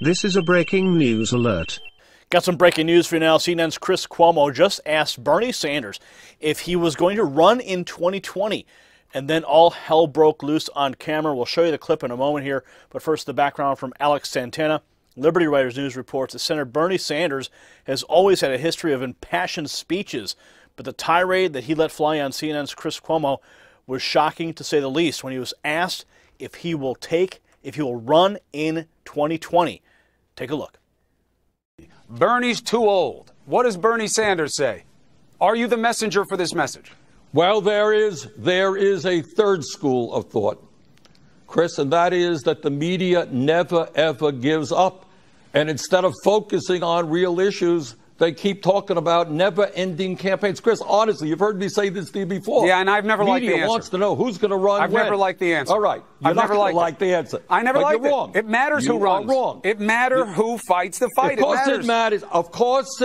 This is a breaking news alert. Got some breaking news for you now. CNN's Chris Cuomo just asked Bernie Sanders if he was going to run in 2020. And then all hell broke loose on camera. We'll show you the clip in a moment here. But first, the background from Alex Santana. Liberty Writers News reports that Senator Bernie Sanders has always had a history of impassioned speeches. But the tirade that he let fly on CNN's Chris Cuomo was shocking, to say the least, when he was asked if he will run in 2020. Take a look. Bernie's too old. What does Bernie Sanders say? Are you the messenger for this message? Well, there is a third school of thought, Chris, and that is that the media never, ever gives up. And instead of focusing on real issues, they keep talking about never-ending campaigns. Chris, honestly, you've heard me say this to you before. Yeah, and I've never liked the answer. Media wants to know who's going to run I've when. never liked the answer. All right. You're not going to like the answer. I never liked it. Wrong. It matters who runs. You are wrong. It matters who fights the fight. Of course it matters. Of course,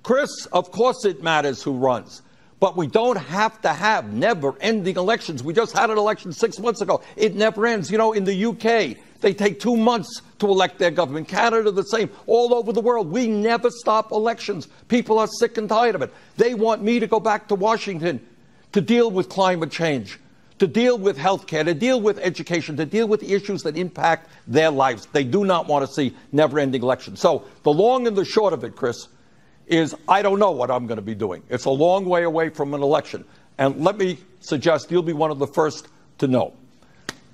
Chris, of course it matters who runs. But we don't have to have never-ending elections. We just had an election 6 months ago. It never ends. You know, in the UK, they take 2 months to elect their government. Canada, the same. All over the world, we never stop elections. People are sick and tired of it. They want me to go back to Washington to deal with climate change, to deal with health care, to deal with education, to deal with the issues that impact their lives. They do not want to see never-ending elections. So the long and the short of it, Chris, is I don't know what I'm going to be doing. It's a long way away from an election. And let me suggest you'll be one of the first to know.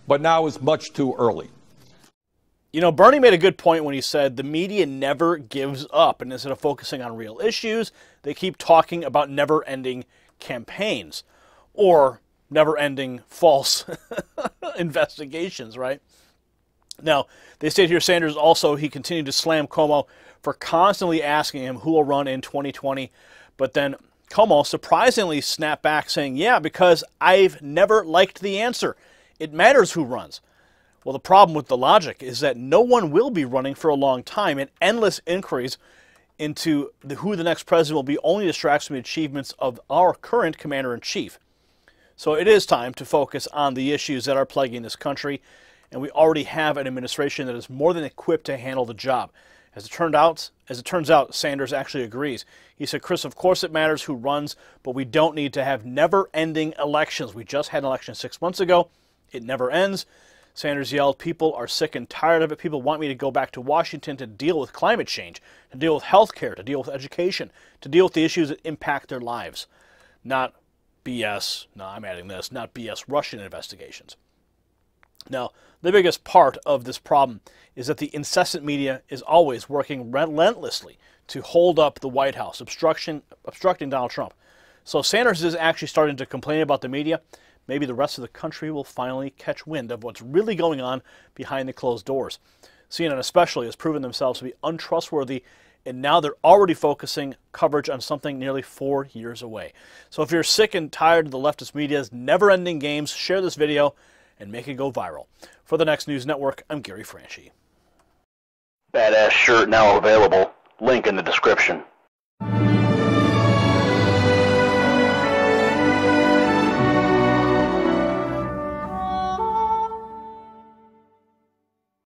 But now is much too early. You know, Bernie made a good point when he said the media never gives up. And instead of focusing on real issues, they keep talking about never-ending campaigns or never-ending false investigations, right? Now, they state here Sanders also, he continued to slam Cuomo for constantly asking him who will run in 2020. But then Cuomo surprisingly snapped back saying, yeah, because I've never liked the answer. It matters who runs. Well, the problem with the logic is that no one will be running for a long time, and endless inquiries into who the next president will be only distracts from the achievements of our current commander-in-chief. So it is time to focus on the issues that are plaguing this country, and we already have an administration that is more than equipped to handle the job. As it turns out, Sanders actually agrees. He said, Chris, of course it matters who runs, but we don't need to have never-ending elections. We just had an election 6 months ago. It never ends. Sanders yelled, people are sick and tired of it. People want me to go back to Washington to deal with climate change, to deal with health care, to deal with education, to deal with the issues that impact their lives. Not BS, no, I'm adding this, not BS Russian investigations. Now, the biggest part of this problem is that the incessant media is always working relentlessly to hold up the White House, obstructing Donald Trump. So Sanders is actually starting to complain about the media. Maybe the rest of the country will finally catch wind of what's really going on behind the closed doors. CNN especially has proven themselves to be untrustworthy, and now they're already focusing coverage on something nearly 4 years away. So if you're sick and tired of the leftist media's never-ending games, share this video and make it go viral. For the Next News Network, I'm Gary Franchi. Badass shirt now available. Link in the description.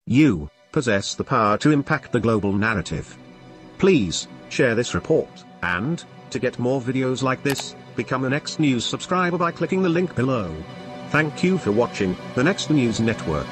You possess the power to impact the global narrative. Please share this report, and to get more videos like this, become a Next News subscriber by clicking the link below. Thank you for watching the Next News Network.